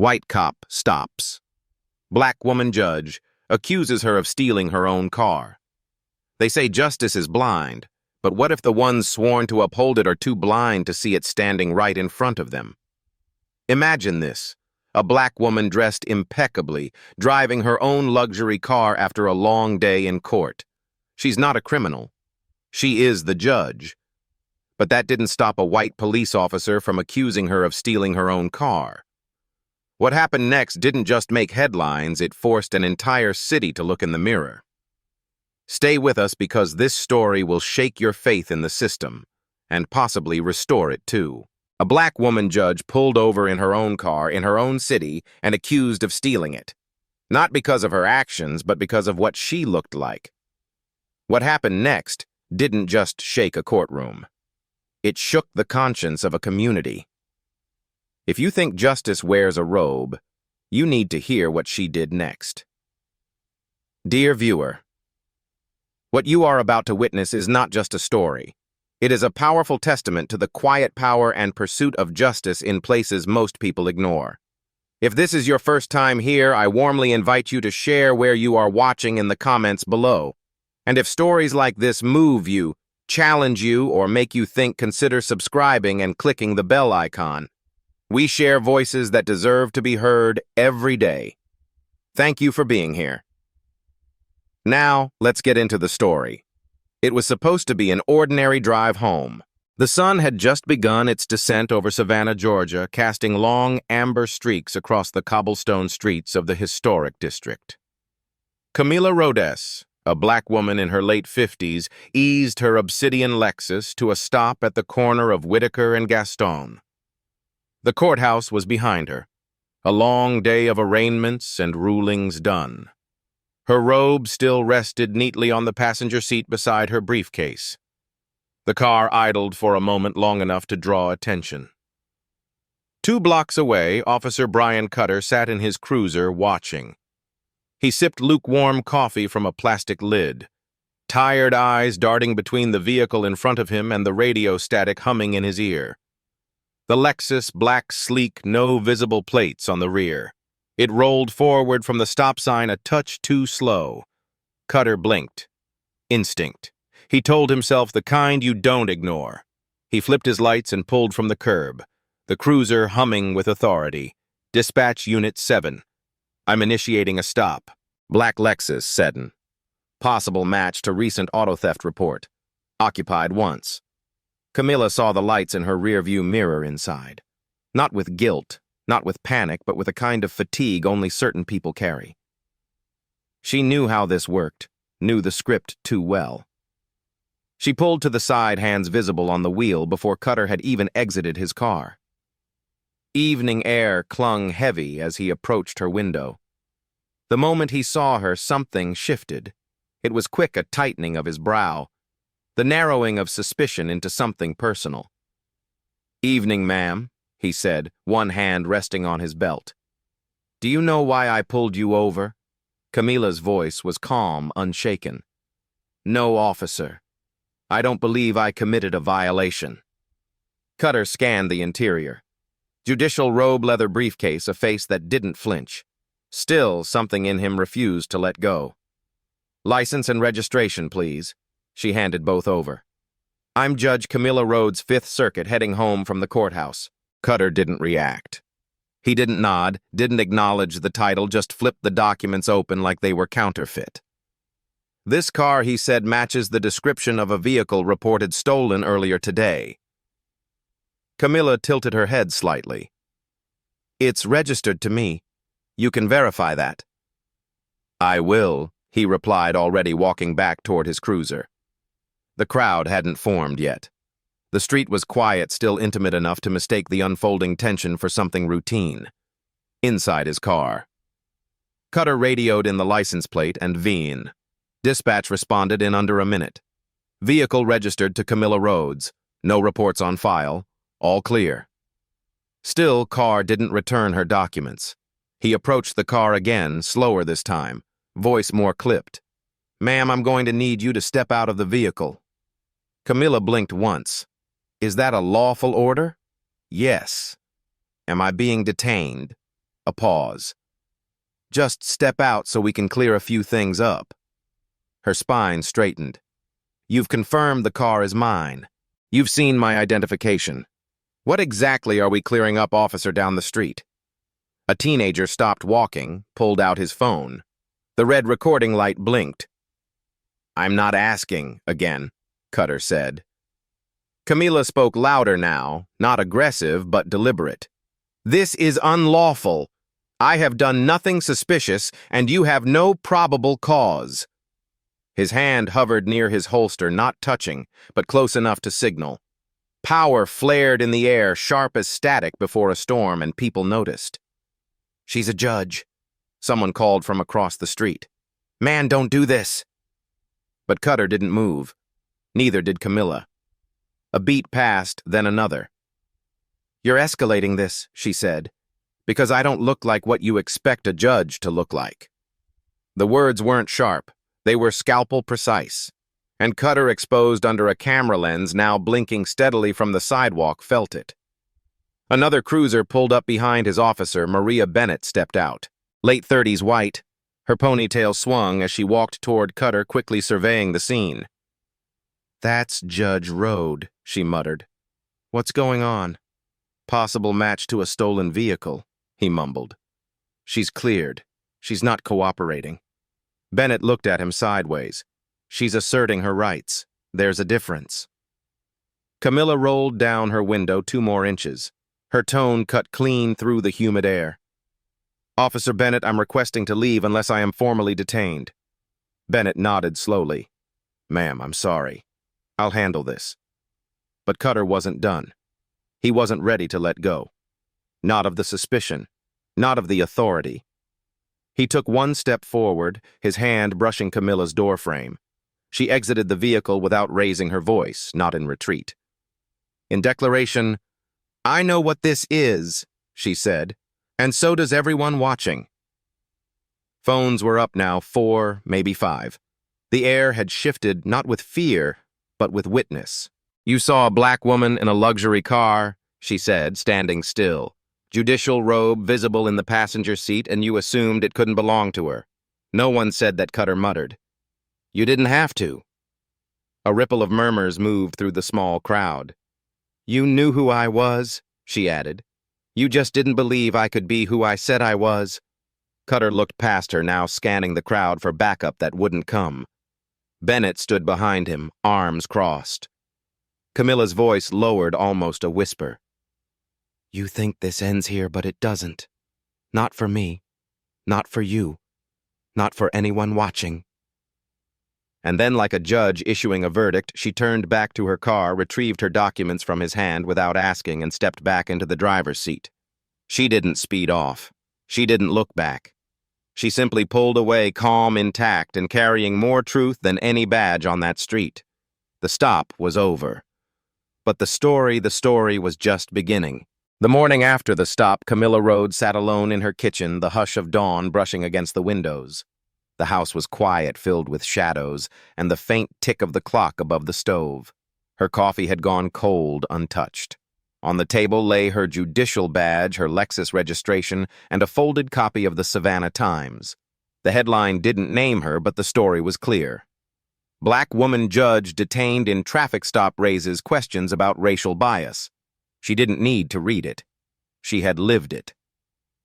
White cop stops. Black woman judge accuses her of stealing her own car. They say justice is blind, but what if the ones sworn to uphold it are too blind to see it standing right in front of them? Imagine this: a black woman dressed impeccably, driving her own luxury car after a long day in court. She's not a criminal. She is the judge. But that didn't stop a white police officer from accusing her of stealing her own car. What happened next didn't just make headlines, it forced an entire city to look in the mirror. Stay with us because this story will shake your faith in the system, and possibly restore it too. A black woman judge pulled over in her own car in her own city and accused of stealing it. Not because of her actions, but because of what she looked like. What happened next didn't just shake a courtroom. It shook the conscience of a community. If you think justice wears a robe, you need to hear what she did next. Dear viewer, what you are about to witness is not just a story. It is a powerful testament to the quiet power and pursuit of justice in places most people ignore. If this is your first time here, I warmly invite you to share where you are watching in the comments below. And if stories like this move you, challenge you, or make you think, consider subscribing and clicking the bell icon. We share voices that deserve to be heard every day. Thank you for being here. Now, let's get into the story. It was supposed to be an ordinary drive home. The sun had just begun its descent over Savannah, Georgia, casting long amber streaks across the cobblestone streets of the historic district. Camila Rhodes, a black woman in her late 50s, eased her obsidian Lexus to a stop at the corner of Whitaker and Gaston. The courthouse was behind her, a long day of arraignments and rulings done. Her robe still rested neatly on the passenger seat beside her briefcase. The car idled for a moment long enough to draw attention. 2 blocks away, Officer Brian Cutter sat in his cruiser watching. He sipped lukewarm coffee from a plastic lid, tired eyes darting between the vehicle in front of him and the radio static humming in his ear. The Lexus, black, sleek, no visible plates on the rear. It rolled forward from the stop sign a touch too slow. Cutter blinked. Instinct. He told himself the kind you don't ignore. He flipped his lights and pulled from the curb, the cruiser humming with authority. Dispatch Unit 7. I'm initiating a stop. Black Lexus, Seddon. Possible match to recent auto theft report. Occupied once. Camila saw the lights in her rearview mirror inside. Not with guilt, not with panic, but with a kind of fatigue only certain people carry. She knew how this worked, knew the script too well. She pulled to the side, hands visible on the wheel, before Cutter had even exited his car. Evening air clung heavy as he approached her window. The moment he saw her, something shifted. It was quick, a tightening of his brow, the narrowing of suspicion into something personal. Evening, ma'am, he said, one hand resting on his belt. Do you know why I pulled you over? Camila's voice was calm, unshaken. No, officer. I don't believe I committed a violation. Cutter scanned the interior. Judicial robe leather briefcase, a face that didn't flinch. Still, something in him refused to let go. License and registration, please. She handed both over. I'm Judge Camila Rhodes, 5th Circuit, heading home from the courthouse. Cutter didn't react. He didn't nod, didn't acknowledge the title, just flipped the documents open like they were counterfeit. This car, he said, matches the description of a vehicle reported stolen earlier today. Camila tilted her head slightly. It's registered to me. You can verify that. I will, he replied, already walking back toward his cruiser. The crowd hadn't formed yet. The street was quiet, still intimate enough to mistake the unfolding tension for something routine. Inside his car, Cutter radioed in the license plate and VIN. Dispatch responded in under a minute. Vehicle registered to Camila Rhodes. No reports on file. All clear. Still, car didn't return her documents. He approached the car again, slower this time, voice more clipped. Ma'am, I'm going to need you to step out of the vehicle. Camila blinked once. Is that a lawful order? Yes. Am I being detained? A pause. Just step out so we can clear a few things up. Her spine straightened. You've confirmed the car is mine. You've seen my identification. What exactly are we clearing up, officer, down the street? A teenager stopped walking, pulled out his phone. The red recording light blinked. I'm not asking, again, Cutter said. Camila spoke louder now, not aggressive but deliberate. This is unlawful. I have done nothing suspicious, and you have no probable cause. His hand hovered near his holster, not touching, but close enough to signal. Power flared in the air, sharp as static before a storm, and people noticed. She's a judge, someone called from across the street. Man, don't do this. But Cutter didn't move. Neither did Camila. A beat passed, then another. You're escalating this, she said, because I don't look like what you expect a judge to look like. The words weren't sharp. They were scalpel precise. And Cutter, exposed under a camera lens, now blinking steadily from the sidewalk, felt it. Another cruiser pulled up behind his officer. Maria Bennett stepped out. Late 30s white. Her ponytail swung as she walked toward Cutter, quickly surveying the scene. That's Judge Road, she muttered. What's going on? Possible match to a stolen vehicle, he mumbled. She's cleared. She's not cooperating. Bennett looked at him sideways. She's asserting her rights. There's a difference. Camila rolled down her window 2 more inches. Her tone cut clean through the humid air. Officer Bennett, I'm requesting to leave unless I am formally detained. Bennett nodded slowly. Ma'am, I'm sorry. I'll handle this. But Cutter wasn't done. He wasn't ready to let go. Not of the suspicion. Not of the authority. He took 1 step forward, his hand brushing Camila's doorframe. She exited the vehicle without raising her voice, not in retreat. In declaration, I know what this is, she said, and so does everyone watching. Phones were up now, 4, maybe 5. The air had shifted not with fear, but with witness. You saw a black woman in a luxury car, she said, standing still. Judicial robe visible in the passenger seat, and you assumed it couldn't belong to her. No one said that, Cutter muttered. You didn't have to. A ripple of murmurs moved through the small crowd. You knew who I was, she added. You just didn't believe I could be who I said I was. Cutter looked past her, now scanning the crowd for backup that wouldn't come. Bennett stood behind him, arms crossed. Camila's voice lowered, almost a whisper. You think this ends here, but it doesn't. Not for me. Not for you. Not for anyone watching. And then, like a judge issuing a verdict, she turned back to her car, retrieved her documents from his hand without asking, and stepped back into the driver's seat. She didn't speed off. She didn't look back. She simply pulled away, calm, intact, and carrying more truth than any badge on that street. The stop was over. But the story was just beginning. The morning after the stop, Camila Rhodes sat alone in her kitchen, the hush of dawn brushing against the windows. The house was quiet, filled with shadows, and the faint tick of the clock above the stove. Her coffee had gone cold, untouched. On the table lay her judicial badge, her Lexus registration, and a folded copy of the Savannah Times. The headline didn't name her, but the story was clear. Black woman judge detained in traffic stop raises questions about racial bias. She didn't need to read it. She had lived it.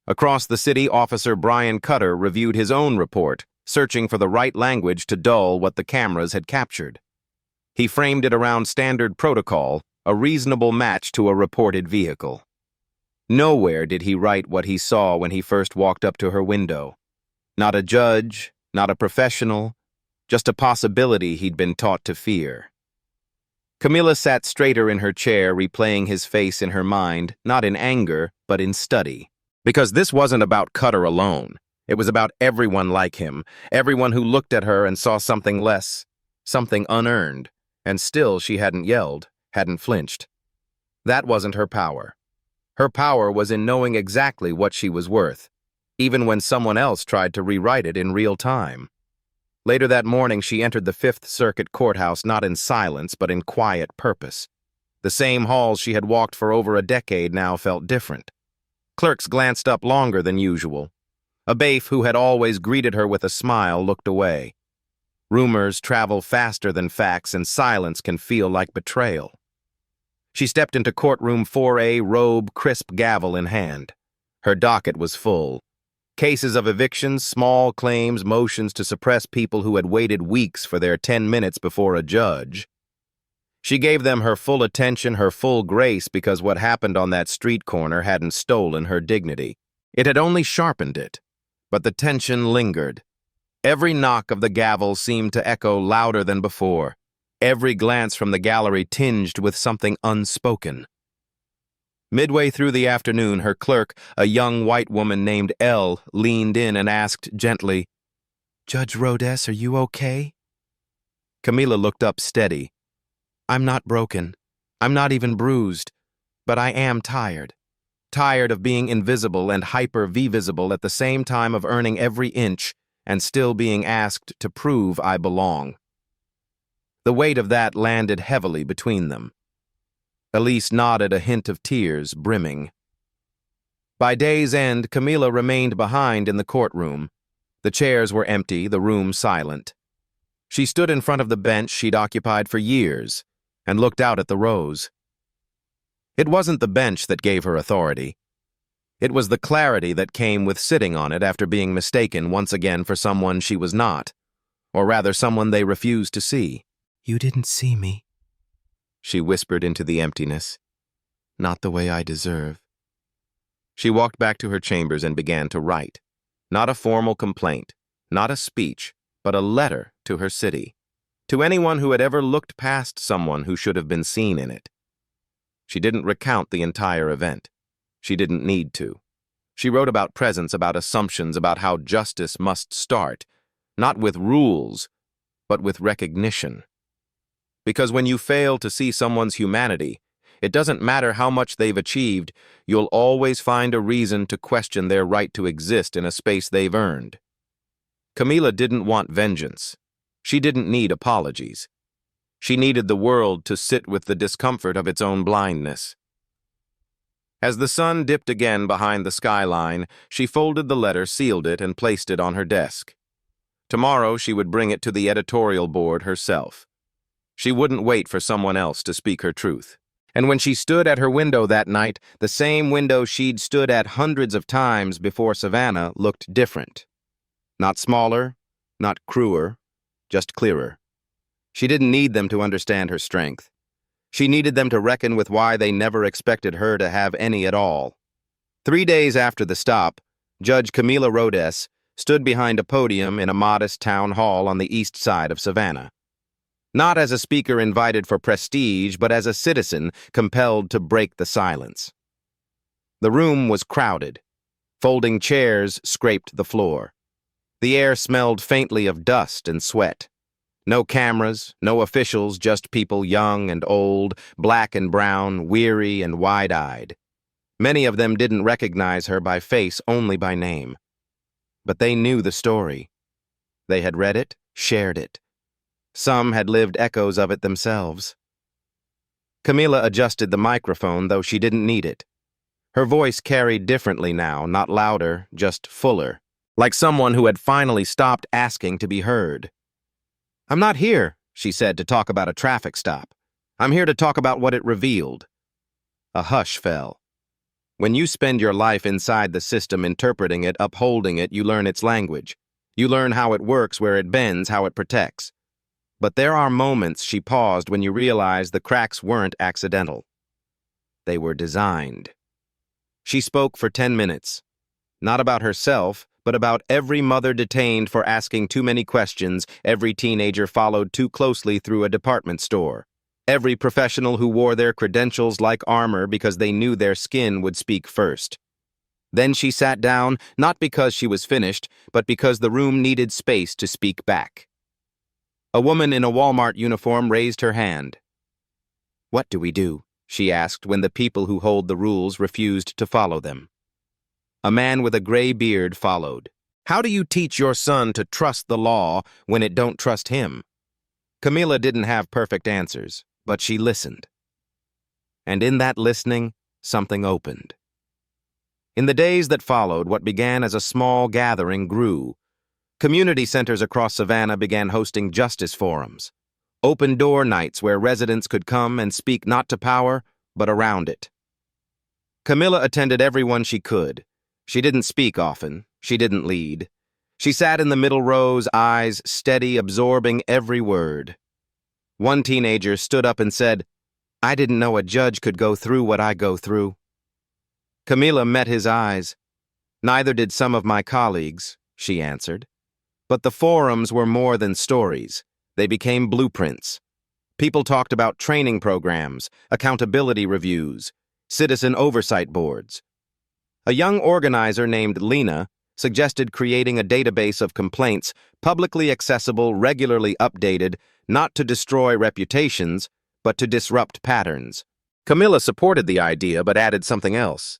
Across the city, Officer Brian Cutter reviewed his own report, searching for the right language to dull what the cameras had captured. He framed it around standard protocol, a reasonable match to a reported vehicle. Nowhere did he write what he saw when he first walked up to her window. Not a judge, not a professional, just a possibility he'd been taught to fear. Camila sat straighter in her chair, replaying his face in her mind, not in anger, but in study. Because this wasn't about Cutter alone. It was about everyone like him, everyone who looked at her and saw something less, something unearned, and still she hadn't yelled, hadn't flinched. That wasn't her power. Her power was in knowing exactly what she was worth, even when someone else tried to rewrite it in real time. Later that morning, she entered the Fifth Circuit courthouse not in silence, but in quiet purpose. The same halls she had walked for over a decade now felt different. Clerks glanced up longer than usual. A bailiff who had always greeted her with a smile looked away. Rumors travel faster than facts, and silence can feel like betrayal. She stepped into courtroom 4A, robe, crisp gavel in hand. Her docket was full. Cases of evictions, small claims, motions to suppress people who had waited weeks for their 10 minutes before a judge. She gave them her full attention, her full grace, because what happened on that street corner hadn't stolen her dignity. It had only sharpened it. But the tension lingered. Every knock of the gavel seemed to echo louder than before. Every glance from the gallery tinged with something unspoken. Midway through the afternoon, her clerk, a young white woman named Elle, leaned in and asked gently, "Judge Rhodes, are you okay?" Camila looked up steady. "I'm not broken. I'm not even bruised. But I am tired. Tired of being invisible and hyper-visible at the same time of earning every inch and still being asked to prove I belong." The weight of that landed heavily between them. Elise nodded, a hint of tears brimming. By day's end, Camila remained behind in the courtroom. The chairs were empty, the room silent. She stood in front of the bench she'd occupied for years and looked out at the rows. It wasn't the bench that gave her authority. It was the clarity that came with sitting on it after being mistaken once again for someone she was not, or rather someone they refused to see. "You didn't see me," she whispered into the emptiness. "Not the way I deserve." She walked back to her chambers and began to write. Not a formal complaint, not a speech, but a letter to her city, to anyone who had ever looked past someone who should have been seen in it. She didn't recount the entire event. She didn't need to. She wrote about presence, about assumptions, about how justice must start, not with rules, but with recognition. Because when you fail to see someone's humanity, it doesn't matter how much they've achieved, you'll always find a reason to question their right to exist in a space they've earned. Camila didn't want vengeance. She didn't need apologies. She needed the world to sit with the discomfort of its own blindness. As the sun dipped again behind the skyline, she folded the letter, sealed it, and placed it on her desk. Tomorrow she would bring it to the editorial board herself. She wouldn't wait for someone else to speak her truth. And when she stood at her window that night, the same window she'd stood at hundreds of times before Savannah looked different. Not smaller, not cruer, just clearer. She didn't need them to understand her strength. She needed them to reckon with why they never expected her to have any at all. 3 days after the stop, Judge Camila Rhodes stood behind a podium in a modest town hall on the east side of Savannah. Not as a speaker invited for prestige, but as a citizen compelled to break the silence. The room was crowded. Folding chairs scraped the floor. The air smelled faintly of dust and sweat. No cameras, no officials, just people young and old, black and brown, weary and wide-eyed. Many of them didn't recognize her by face, only by name. But they knew the story. They had read it, shared it. Some had lived echoes of it themselves. Camila adjusted the microphone, though she didn't need it. Her voice carried differently now, not louder, just fuller, like someone who had finally stopped asking to be heard. "I'm not here," she said, "to talk about a traffic stop. I'm here to talk about what it revealed." A hush fell. When you spend your life inside the system, interpreting it, upholding it, you learn its language. You learn how it works, where it bends, how it protects. But there are moments, she paused, when you realize the cracks weren't accidental. They were designed. She spoke for 10 minutes. Not about herself, but about every mother detained for asking too many questions, every teenager followed too closely through a department store, every professional who wore their credentials like armor because they knew their skin would speak first. Then she sat down, not because she was finished, but because the room needed space to speak back. A woman in a Walmart uniform raised her hand. "What do we do?" she asked when the people who hold the rules refused to follow them. A man with a gray beard followed. "How do you teach your son to trust the law when it don't trust him?" Camila didn't have perfect answers, but she listened. And in that listening, something opened. In the days that followed, what began as a small gathering grew. Community centers across Savannah began hosting justice forums, open-door nights where residents could come and speak not to power, but around it. Camilla attended every one she could. She didn't speak often. She didn't lead. She sat in the middle rows, eyes steady, absorbing every word. One teenager stood up and said, "I didn't know a judge could go through what I go through." Camilla met his eyes. "Neither did some of my colleagues," she answered. But the forums were more than stories. They became blueprints. People talked about training programs, accountability reviews, citizen oversight boards. A young organizer named Lena suggested creating a database of complaints, publicly accessible, regularly updated, not to destroy reputations, but to disrupt patterns. Camilla supported the idea but added something else.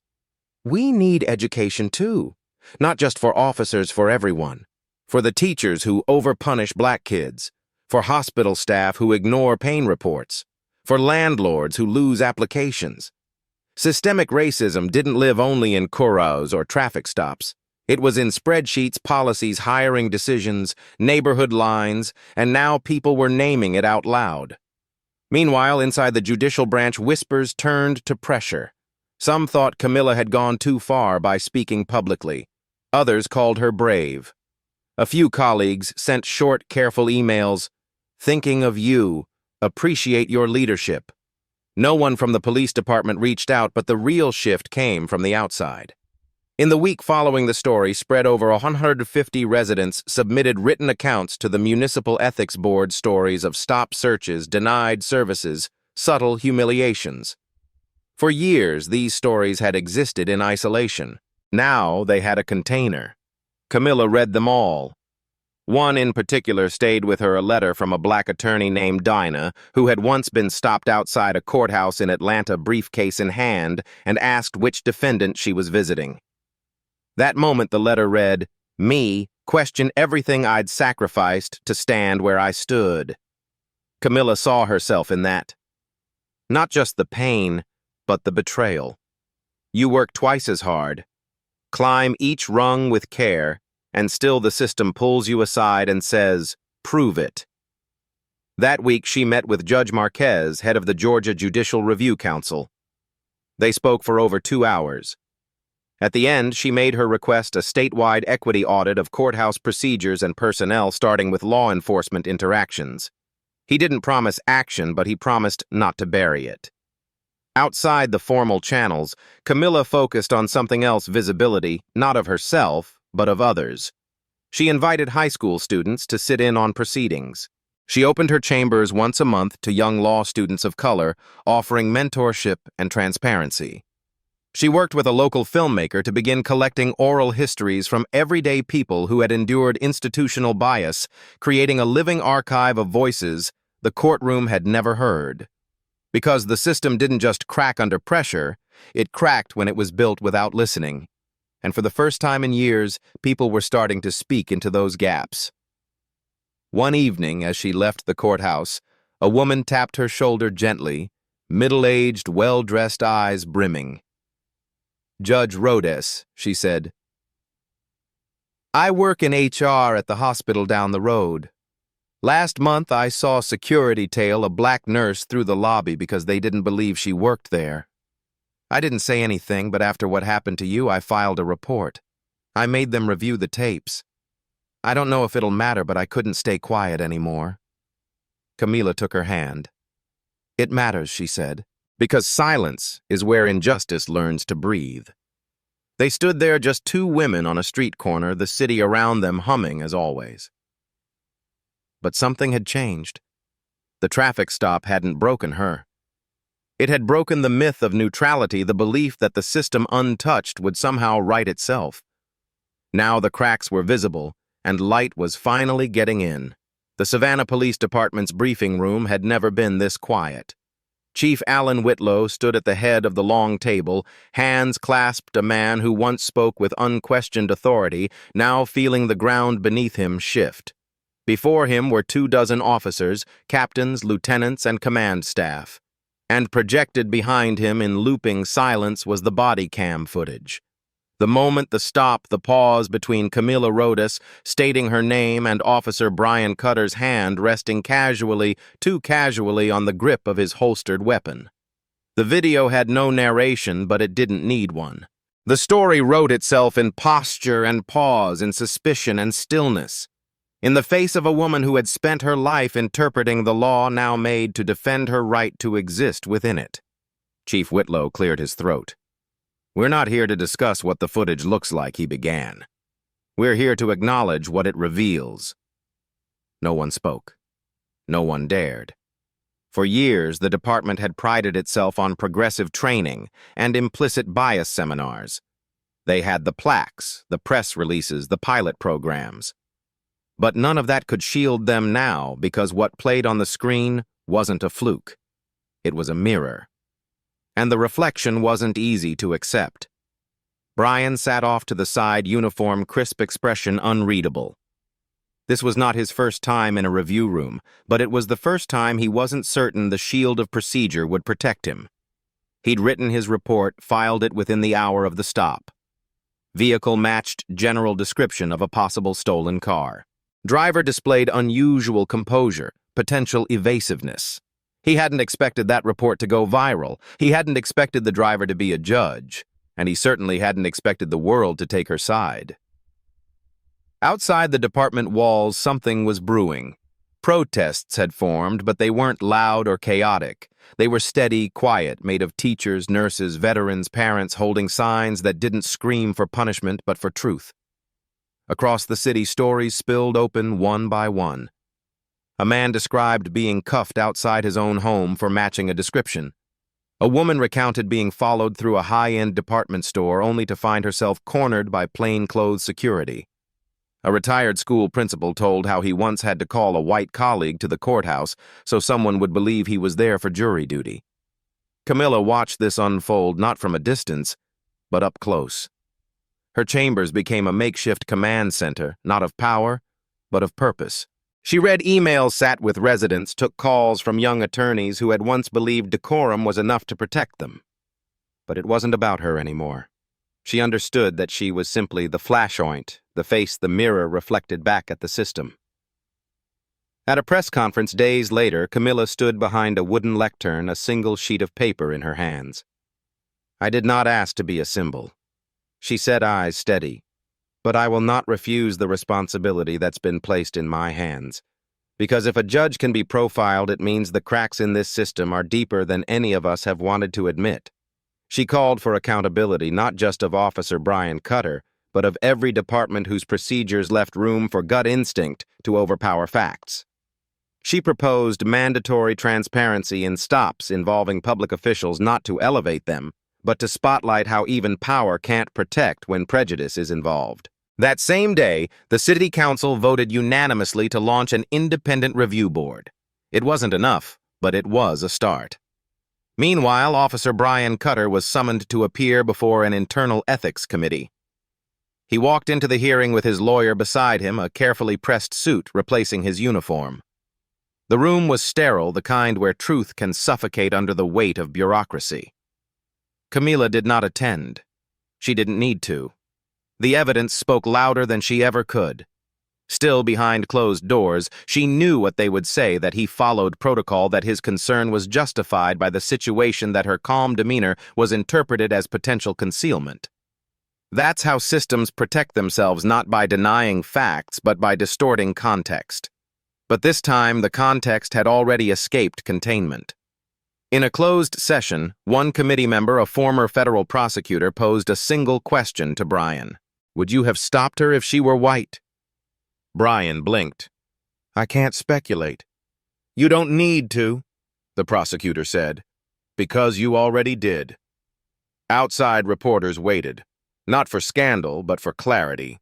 "We need education too, not just for officers, for everyone. For the teachers who overpunish black kids, for hospital staff who ignore pain reports, for landlords who lose applications." Systemic racism didn't live only in churros or traffic stops. It was in spreadsheets, policies, hiring decisions, neighborhood lines, and now people were naming it out loud. Meanwhile, inside the judicial branch, whispers turned to pressure. Some thought Camilla had gone too far by speaking publicly. Others called her brave. A few colleagues sent short, careful emails, "Thinking of you, appreciate your leadership." No one from the police department reached out, but the real shift came from the outside. In the week following the story spread, over 150 residents submitted written accounts to the Municipal Ethics Board, stories of stop searches, denied services, subtle humiliations. For years, these stories had existed in isolation. Now they had a container. Camilla read them all. One in particular stayed with her, a letter from a black attorney named Dinah, who had once been stopped outside a courthouse in Atlanta, briefcase in hand, and asked which defendant she was visiting. That moment the letter read, "Me, question everything I'd sacrificed to stand where I stood." Camilla saw herself in that. Not just the pain, but the betrayal. You work twice as hard, climb each rung with care, and still the system pulls you aside and says, "Prove it." That week she met with Judge Marquez, head of the Georgia Judicial Review Council. They spoke for over 2 hours. At the end, she made her request a statewide equity audit of courthouse procedures and personnel, starting with law enforcement interactions. He didn't promise action, but he promised not to bury it. Outside the formal channels, Camilla focused on something else: visibility, not of herself, but of others. She invited high school students to sit in on proceedings. She opened her chambers once a month to young law students of color, offering mentorship and transparency. She worked with a local filmmaker to begin collecting oral histories from everyday people who had endured institutional bias, creating a living archive of voices the courtroom had never heard. Because the system didn't just crack under pressure, it cracked when it was built without listening. And for the first time in years, people were starting to speak into those gaps. One evening, as she left the courthouse, a woman tapped her shoulder gently, middle-aged, well-dressed eyes brimming. "Judge Rhodes," she said. "I work in HR at the hospital down the road. Last month, I saw security tail a black nurse through the lobby because they didn't believe she worked there. I didn't say anything, but after what happened to you, I filed a report. I made them review the tapes. I don't know if it'll matter, but I couldn't stay quiet anymore." Camilla took her hand. "It matters," she said, "because silence is where injustice learns to breathe." They stood there, just two women on a street corner, the city around them humming as always. But something had changed. The traffic stop hadn't broken her. It had broken the myth of neutrality, the belief that the system untouched would somehow right itself. Now the cracks were visible, and light was finally getting in. The Savannah Police Department's briefing room had never been this quiet. Chief Alan Whitlow stood at the head of the long table, hands clasped, a man who once spoke with unquestioned authority, now feeling the ground beneath him shift. Before him were 24 officers, captains, lieutenants, and command staff. And projected behind him in looping silence was the body cam footage. The moment, the stop, the pause between Camilla Rodas stating her name and Officer Brian Cutter's hand resting casually, too casually, on the grip of his holstered weapon. The video had no narration, but it didn't need one. The story wrote itself in posture and pause, in suspicion and stillness. In the face of a woman who had spent her life interpreting the law now made to defend her right to exist within it. Chief Whitlow cleared his throat. "We're not here to discuss what the footage looks like," he began. "We're here to acknowledge what it reveals." No one spoke. No one dared. For years, the department had prided itself on progressive training and implicit bias seminars. They had the plaques, the press releases, the pilot programs. But none of that could shield them now, because what played on the screen wasn't a fluke. It was a mirror. And the reflection wasn't easy to accept. Brian sat off to the side, uniform, crisp expression unreadable. This was not his first time in a review room, but it was the first time he wasn't certain the shield of procedure would protect him. He'd written his report, filed it within the hour of the stop. Vehicle matched general description of a possible stolen car. Driver displayed unusual composure, potential evasiveness. He hadn't expected that report to go viral. He hadn't expected the driver to be a judge, and he certainly hadn't expected the world to take her side. Outside the department walls, something was brewing. Protests had formed, but they weren't loud or chaotic. They were steady, quiet, made of teachers, nurses, veterans, parents holding signs that didn't scream for punishment but for truth. Across the city, stories spilled open one by one. A man described being cuffed outside his own home for matching a description. A woman recounted being followed through a high-end department store only to find herself cornered by plainclothes security. A retired school principal told how he once had to call a white colleague to the courthouse so someone would believe he was there for jury duty. Camilla watched this unfold not from a distance, but up close. Her chambers became a makeshift command center, not of power, but of purpose. She read emails, sat with residents, took calls from young attorneys who had once believed decorum was enough to protect them. But it wasn't about her anymore. She understood that she was simply the flashpoint, the face the mirror reflected back at the system. At a press conference days later, Camilla stood behind a wooden lectern, a single sheet of paper in her hands. "I did not ask to be a symbol," she said, eyes steady. "But I will not refuse the responsibility that's been placed in my hands. Because if a judge can be profiled, it means the cracks in this system are deeper than any of us have wanted to admit." She called for accountability not just of Officer Brian Cutter, but of every department whose procedures left room for gut instinct to overpower facts. She proposed mandatory transparency in stops involving public officials, not to elevate them, but to spotlight how even power can't protect when prejudice is involved. That same day, the City Council voted unanimously to launch an independent review board. It wasn't enough, but it was a start. Meanwhile, Officer Brian Cutter was summoned to appear before an internal ethics committee. He walked into the hearing with his lawyer beside him, a carefully pressed suit replacing his uniform. The room was sterile, the kind where truth can suffocate under the weight of bureaucracy. Camilla did not attend. She didn't need to. The evidence spoke louder than she ever could. Still behind closed doors, she knew what they would say, that he followed protocol, that his concern was justified by the situation, that her calm demeanor was interpreted as potential concealment. That's how systems protect themselves, not by denying facts, but by distorting context. But this time, the context had already escaped containment. In a closed session, one committee member, a former federal prosecutor, posed a single question to Brian. "Would you have stopped her if she were white?" Brian blinked. "I can't speculate." "You don't need to," the prosecutor said, "because you already did." Outside reporters waited, not for scandal, but for clarity.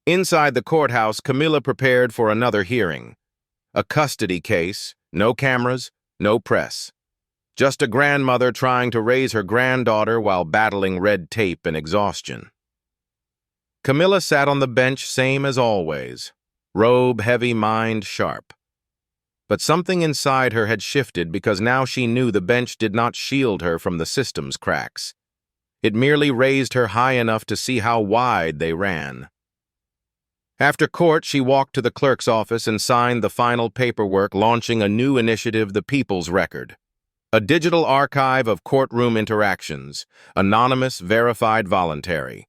Inside the courthouse, Camilla prepared for another hearing. A custody case, no cameras, no press. Just a grandmother trying to raise her granddaughter while battling red tape and exhaustion. Camilla sat on the bench, same as always. Robe heavy, mind sharp. But something inside her had shifted, because now she knew the bench did not shield her from the system's cracks. It merely raised her high enough to see how wide they ran. After court, she walked to the clerk's office and signed the final paperwork launching a new initiative, the People's Record. A digital archive of courtroom interactions, anonymous, verified, voluntary.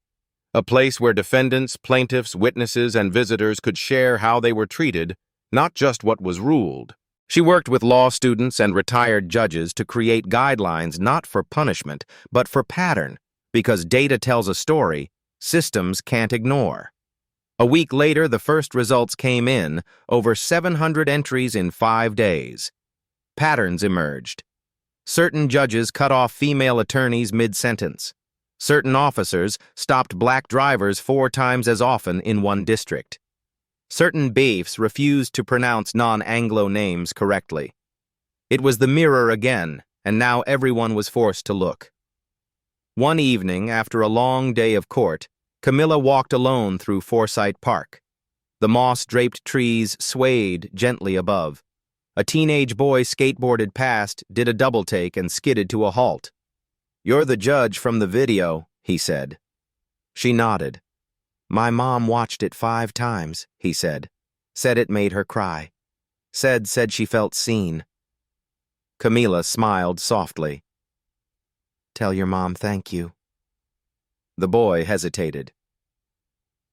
A place where defendants, plaintiffs, witnesses, and visitors could share how they were treated, not just what was ruled. She worked with law students and retired judges to create guidelines not for punishment, but for pattern, because data tells a story systems can't ignore. A week later, the first results came in, over 700 entries in 5 days. Patterns emerged. Certain judges cut off female attorneys mid-sentence. Certain officers stopped black drivers 4 times as often in one district. Certain bailiffs refused to pronounce non-Anglo names correctly. It was the mirror again, and now everyone was forced to look. One evening, after a long day of court, Camilla walked alone through Forsyth Park. The moss-draped trees swayed gently above. A teenage boy skateboarded past, did a double-take, and skidded to a halt. "You're the judge from the video," he said. She nodded. "My mom watched it 5 times, he said. Said it made her cry. Said she felt seen." Camilla smiled softly. "Tell your mom thank you." The boy hesitated.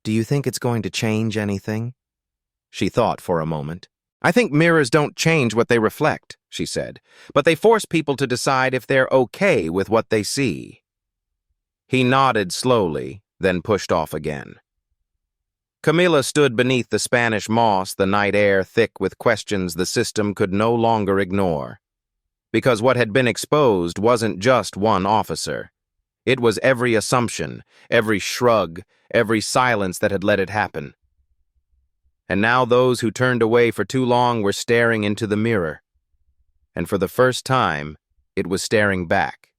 "Do you think it's going to change anything?" She thought for a moment. "I think mirrors don't change what they reflect," she said, "but they force people to decide if they're okay with what they see." He nodded slowly, then pushed off again. Camilla stood beneath the Spanish moss, the night air thick with questions the system could no longer ignore. Because what had been exposed wasn't just one officer. It was every assumption, every shrug, every silence that had let it happen. And now those who turned away for too long were staring into the mirror. And for the first time, it was staring back.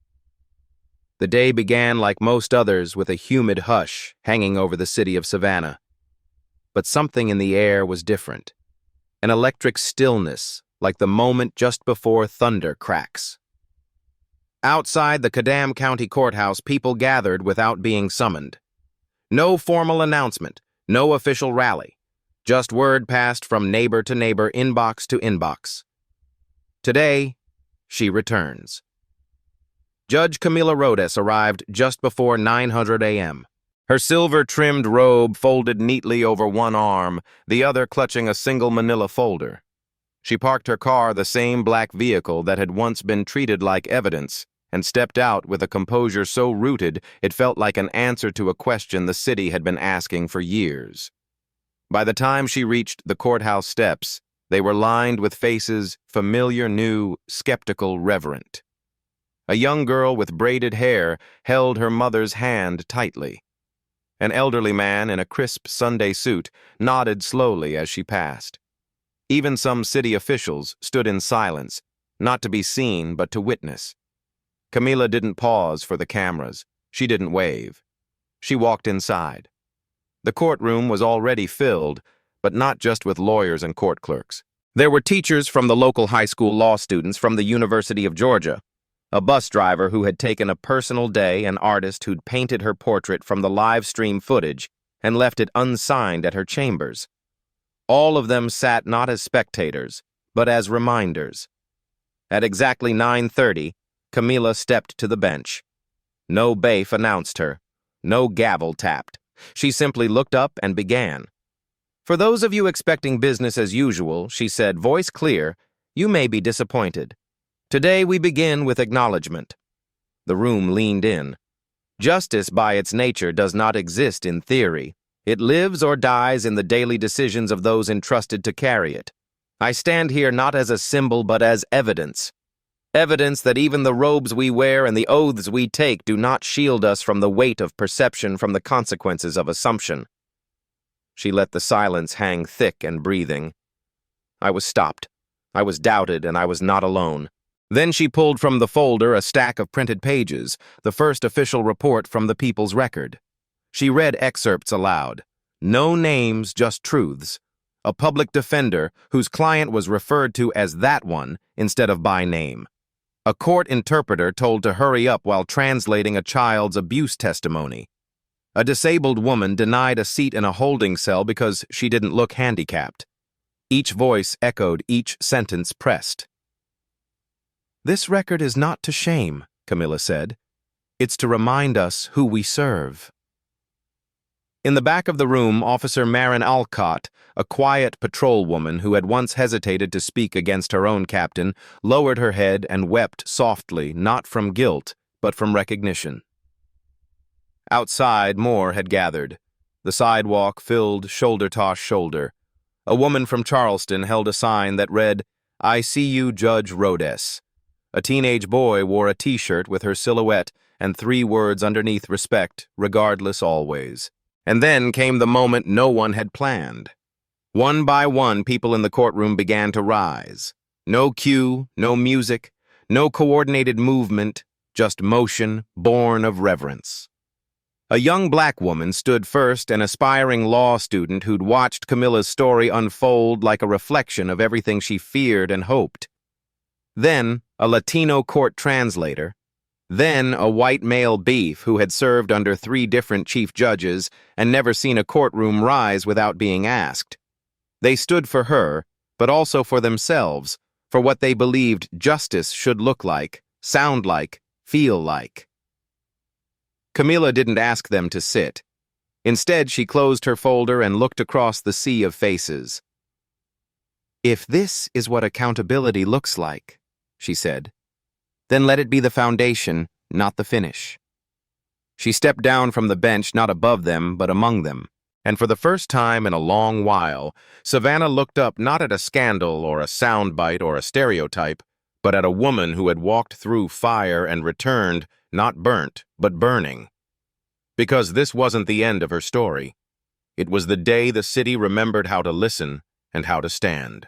The day began like most others with a humid hush hanging over the city of Savannah. But something in the air was different. An electric stillness, like the moment just before thunder cracks. Outside the Cadam County Courthouse, people gathered without being summoned. No formal announcement, no official rally. Just word passed from neighbor to neighbor, inbox to inbox. Today, she returns. Judge Camila Rodes arrived just before 900 a.m. Her silver-trimmed robe folded neatly over one arm, the other clutching a single manila folder. She parked her car, the same black vehicle that had once been treated like evidence, and stepped out with a composure so rooted it felt like an answer to a question the city had been asking for years. By the time she reached the courthouse steps, they were lined with faces familiar, new, skeptical, reverent. A young girl with braided hair held her mother's hand tightly. An elderly man in a crisp Sunday suit nodded slowly as she passed. Even some city officials stood in silence, not to be seen but to witness. Camila didn't pause for the cameras. She didn't wave. She walked inside. The courtroom was already filled, but not just with lawyers and court clerks. There were teachers from the local high school, law students from the University of Georgia, a bus driver who had taken a personal day, an artist who'd painted her portrait from the live stream footage and left it unsigned at her chambers. All of them sat not as spectators, but as reminders. At exactly 9:30, Camila stepped to the bench. No bailiff announced her. No gavel tapped. She simply looked up and began. "For those of you expecting business as usual," she said, voice clear, "you may be disappointed. Today we begin with acknowledgement." The room leaned in. Justice by its nature does not exist in theory. It lives or dies in the daily decisions of those entrusted to carry it. I stand here not as a symbol but as evidence. Evidence that even the robes we wear and the oaths we take do not shield us from the weight of perception, from the consequences of assumption. She let the silence hang thick and breathing. I was stopped. I was doubted, and I was not alone. Then she pulled from the folder a stack of printed pages, the first official report from the People's Record. She read excerpts aloud. No names, just truths. A public defender whose client was referred to as that one instead of by name. A court interpreter told to hurry up while translating a child's abuse testimony. A disabled woman denied a seat in a holding cell because she didn't look handicapped. Each voice echoed, each sentence pressed. "This record is not to shame," Camilla said. "It's to remind us who we serve." In the back of the room, Officer Marin Alcott, a quiet patrol woman who had once hesitated to speak against her own captain, lowered her head and wept softly, not from guilt, but from recognition. Outside, more had gathered. The sidewalk filled shoulder to shoulder. A woman from Charleston held a sign that read, "I see you, Judge Rhodes." A teenage boy wore a T-shirt with her silhouette and 3 words underneath: respect, regardless, always. And then came the moment no one had planned. One by one, people in the courtroom began to rise. No cue, no music, no coordinated movement, just motion born of reverence. A young black woman stood first, an aspiring law student who'd watched Camilla's story unfold like a reflection of everything she feared and hoped. Then, a Latino court translator. Then, a white male beef who had served under 3 different chief judges and never seen a courtroom rise without being asked. They stood for her, but also for themselves, for what they believed justice should look like, sound like, feel like. Camilla didn't ask them to sit. Instead, she closed her folder and looked across the sea of faces. "If this is what accountability looks like," she said, "then let it be the foundation, not the finish." She stepped down from the bench, not above them, but among them. And for the first time in a long while, Savannah looked up not at a scandal or a soundbite or a stereotype, but at a woman who had walked through fire and returned, not burnt, but burning. Because this wasn't the end of her story. It was the day the city remembered how to listen and how to stand.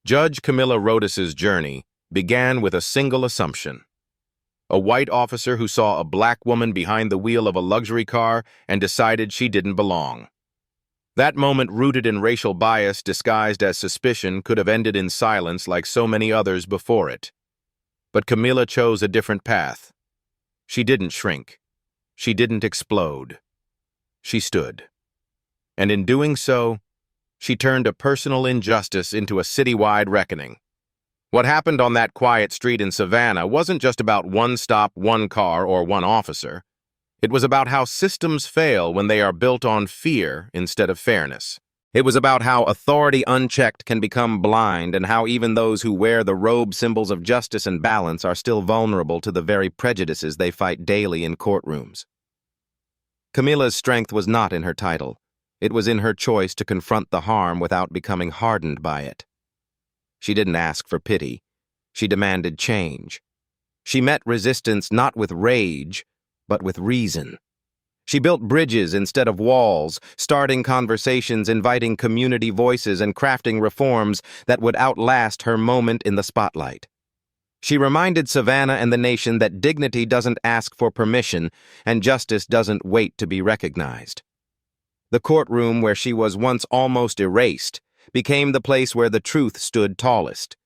Judge Camilla Rhodes's journey began with a single assumption. A white officer who saw a black woman behind the wheel of a luxury car and decided she didn't belong. That moment, rooted in racial bias disguised as suspicion, could have ended in silence like so many others before it. But Camilla chose a different path. She didn't shrink. She didn't explode. She stood. And in doing so, she turned a personal injustice into a citywide reckoning. What happened on that quiet street in Savannah wasn't just about one stop, one car, or one officer. It was about how systems fail when they are built on fear instead of fairness. It was about how authority unchecked can become blind and how even those who wear the robe symbols of justice and balance are still vulnerable to the very prejudices they fight daily in courtrooms. Camilla's strength was not in her title. It was in her choice to confront the harm without becoming hardened by it. She didn't ask for pity. She demanded change. She met resistance not with rage, but with reason. She built bridges instead of walls, starting conversations, inviting community voices, and crafting reforms that would outlast her moment in the spotlight. She reminded Savannah and the nation that dignity doesn't ask for permission, and justice doesn't wait to be recognized. The courtroom where she was once almost erased became the place where the truth stood tallest.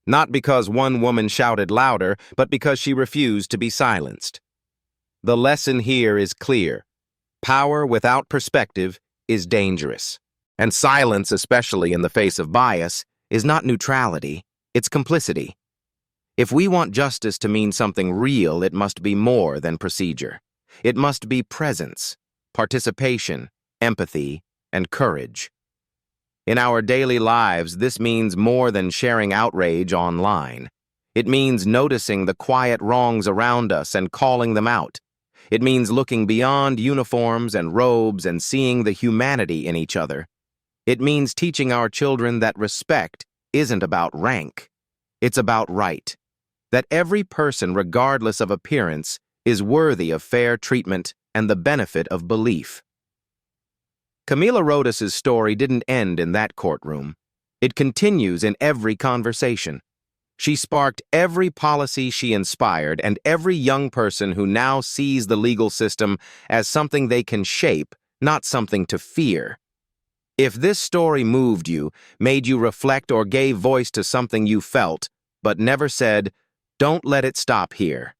Not because one woman shouted louder, but because she refused to be silenced. The lesson here is clear. Power without perspective is dangerous. And silence, especially in the face of bias, is not neutrality, it's complicity. If we want justice to mean something real, it must be more than procedure. It must be presence, participation, empathy, and courage. In our daily lives, this means more than sharing outrage online. It means noticing the quiet wrongs around us and calling them out. It means looking beyond uniforms and robes and seeing the humanity in each other. It means teaching our children that respect isn't about rank. It's about right. That every person, regardless of appearance, is worthy of fair treatment and the benefit of belief. Camilla Rhodes's story didn't end in that courtroom. It continues in every conversation. She sparked every policy she inspired and every young person who now sees the legal system as something they can shape, not something to fear. If this story moved you, made you reflect, or gave voice to something you felt, but never said, Don't let it stop here.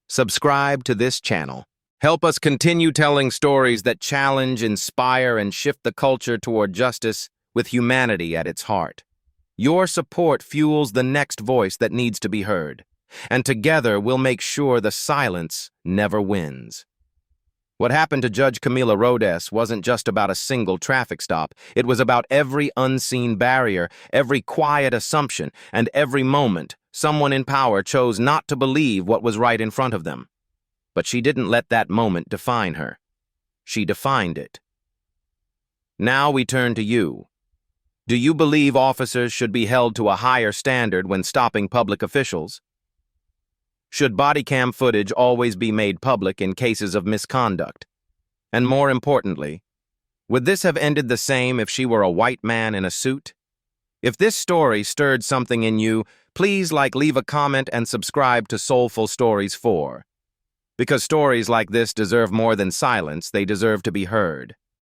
Subscribe to this channel. Help us continue telling stories that challenge, inspire, and shift the culture toward justice with humanity at its heart. Your support fuels the next voice that needs to be heard, and together we'll make sure the silence never wins. What happened to Judge Camila Rhodes wasn't just about a single traffic stop. It was about every unseen barrier, every quiet assumption, and every moment someone in power chose not to believe what was right in front of them. But she didn't let that moment define her. She defined it. Now we turn to you. Do you believe officers should be held to a higher standard when stopping public officials? Should body cam footage always be made public in cases of misconduct? And more importantly, would this have ended the same if she were a white man in a suit? If this story stirred something in you, please leave a comment and subscribe to Soulful Stories 4. Because stories like this deserve more than silence, they deserve to be heard.